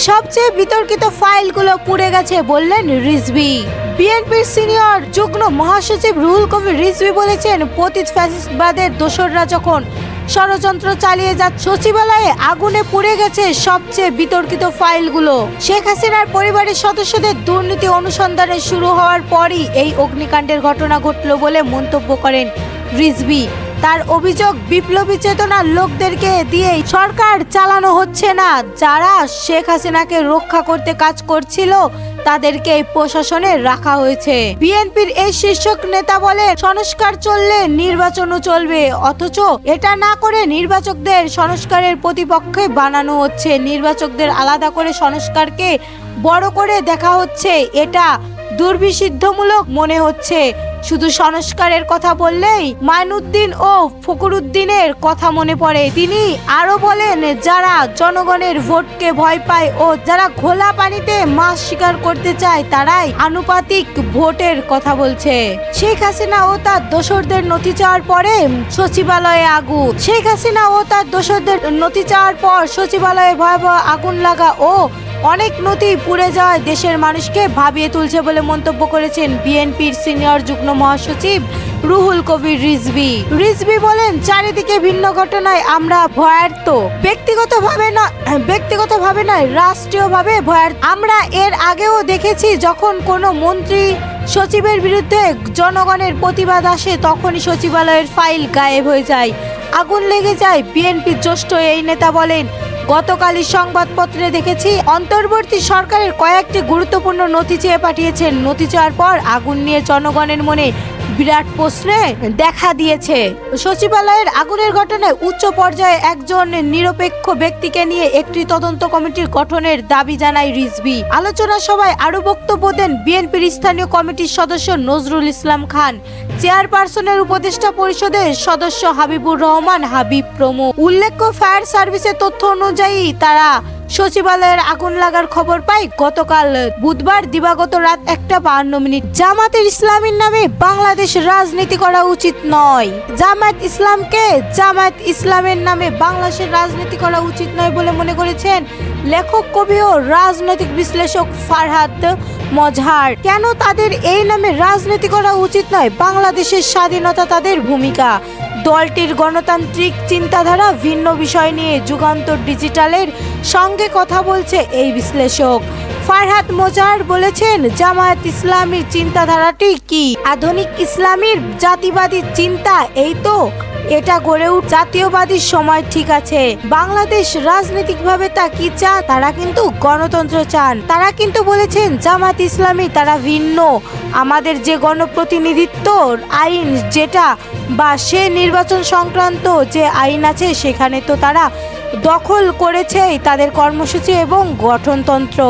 সবচেয়ে বিতর্কিত ফাইলগুলো পুড়ে গেছে বললেন রিজভী। বিএনপির সিনিয়র যুগ্ম মহাসচিব রুহুল কবির রিজভী বলেছেন, পতিত ফ্যাসিস্টবাদের দোসররা যখন ষড়যন্ত্র চালিয়ে যাচ্ছে, সচিবালয়ে আগুনে পুড়ে গেছে সবচেয়ে বিতর্কিত ফাইলগুলো। শেখ হাসিনার পরিবারের সদস্যদের দুর্নীতি অনুসন্ধানে শুরু হওয়ার পরই এই অগ্নিকাণ্ডের ঘটনা ঘটল বলে মন্তব্য করেন রিজভী। তার অভিযোগ, বিপ্লবী চেতনার লোকদেরকে দিয়ে সরকার চালানো হচ্ছে না। যারা শেখ হাসিনাকে রক্ষা করতে কাজ করছিল তাদেরকে প্রশাসনে রাখা হয়েছে। বিএনপির এই শীর্ষক নেতা বলেন, সংস্কার চললে নির্বাচনও চলবে, অথচ এটা না করে নির্বাচকদের সংস্কারের প্রতিপক্ষে বানানো হচ্ছে। নির্বাচকদের আলাদা করে সংস্কারকে বড় করে দেখা হচ্ছে, এটা দুর্বিষিদ্ধমূলক মনে হচ্ছে। শুধু সংস্কারের কথা বললেই মাইনুদ্দিন ও ফখরুদ্দিনের কথা মনে পড়ে। তিনি আরো বলেন, যারা জনগণের ভোটকে ভয় পায় ও যারা ঘোলা পানিতে মাছ শিকার করতে চায় তারাই আনুপাতিক ভোটের কথা বলছে। শেখ হাসিনা ও তার দোসরদের নথি চাওয়ার পরে সচিবালয়ে আগুন। শেখ হাসিনা ও তার দোসরদের নথি চাওয়ার পর সচিবালয়ে ভয়াবহ আগুন লাগা ও অনেক নথি পুড়ে যাওয়ায় দেশের মানুষকে ভাবিয়ে তুলছে বলে মন্তব্য করেছেন বিএনপির সিনিয়র যুগ্ম মহাসচিব রুহুল কবির রিজভী। রিজভী বলেন, চারিদিকে ভিন্ন ঘটনায় আমরা ভয়ার্ত, ব্যক্তিগতভাবে নয় রাষ্ট্রীয়ভাবে ভয়ার্ত। আমরা এর আগেও দেখেছি, যখন কোনো মন্ত্রী সচিবের বিরুদ্ধে জনগণের প্রতিবাদ আসে তখনই সচিবালয়ের ফাইল গায়েব হয়ে যায়, আগুন লেগে যায়। বিএনপির জ্যেষ্ঠ এই নেতা বলেন, গতকালই সংবাদপত্রে দেখেছি অন্তর্বর্তী সরকারের কয়েকটি গুরুত্বপূর্ণ নথি চেয়ে পাঠিয়েছেন। নথি চাওয়ার পর আগুন নিয়ে জনগণের মনে বিরাট প্রশ্নে দেখা দিয়েছে। সচিবালয়ের আগুনের ঘটনায় উচ্চ পর্যায়ে একজন নিরপেক্ষ ব্যক্তিকে নিয়ে একটি তদন্ত কমিটির গঠনের দাবি জানায় রিজভী। আলোচনা সভায় আরো বক্তব্য দেন বিএনপির স্থানীয় কমিটির সদস্য নজরুল ইসলাম খান, চেয়ারপারসনের উপদেষ্টা পরিষদের সদস্য হাবিবুর রহমান হাবিব প্রমুখ। উল্লেখ্য, ফায়ার সার্ভিসের তথ্য অনুযায়ী তারা সচিবালয়ের আগুন লাগার খবর পাই গতকাল বুধবার দিবাগত রাত 1:52। জামাতের ইসলামীর নামে বাংলাদেশ রাজনীতি করা উচিত নয়। জামায়াত ইসলামের নামে বাংলাদেশের রাজনীতি করা উচিত নয় বলে মনে করেছেন লেখক, কবি ও রাজনৈতিক বিশ্লেষক ফারহাদ মজহার। কেন তাদের এই নামে রাজনীতি করা উচিত নয়? বাংলাদেশের স্বাধীনতা তাদের ভূমিকা। দলটির গণতান্ত্রিক চিন্তাধারা ভিন্ন বিষয় নিয়ে যুগান্তর ডিজিটালের সঙ্গে কথা বলছে এই বিশ্লেষক। ফারহাদ মজহার বলেছেন, জামায়াত ইসলামীর চিন্তাধারাটি কি? আধুনিক ইসলামীর জাতিবাদী চিন্তা, এই তো এটা গড়ে জাতীয়বাদী সময়, ঠিক আছে। বাংলাদেশ রাজনৈতিকভাবে তা কি চান? তারা কিন্তু গণতন্ত্র চান। তারা কিন্তু বলেছেন জামায়াত ইসলামী তারা ভিন্ন। আমাদের যে গণপ্রতিনিধিত্ব আইন যেটা বা সে নির্বাচন সংক্রান্ত যে আইন আছে সেখানে তো তারা দখল করেছেই তাদের কর্মসূচি এবং গঠনতন্ত্র।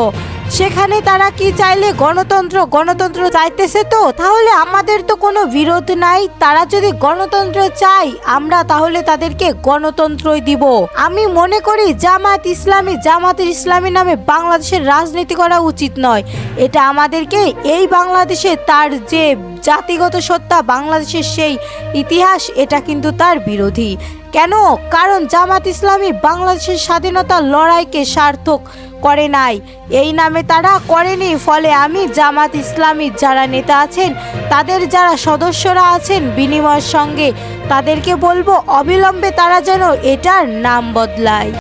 সেখানে তারা কি চাইলে গণতন্ত্র চাইতেছে, তো তাহলে আমাদের তো কোনো বিরোধ নাই। তারা যদি গণতন্ত্র চাই আমরা তাহলে তাদেরকে গণতন্ত্রই দিব। আমি মনে করি জামায়াতের ইসলামী নামে বাংলাদেশের রাজনীতি করা উচিত নয়। এটা আমাদেরকে এই বাংলাদেশে তার যে জাতিগত সত্তা, বাংলাদেশের সেই ইতিহাস, এটা কিন্তু তার বিরোধী। কেন? কারণ জামায়াত ইসলামী বাংলাদেশের স্বাধীনতার লড়াইকে সার্থক করে নাই, এই নামে তারা করেনি। ফলে আমি জামায়াত ইসলামীর যারা নেতা আছেন, তাদের যারা সদস্যরা আছেন বিনিময়ের সঙ্গে, তাদেরকে বলবো অবিলম্বে তারা যেন এটার নাম বদলায়।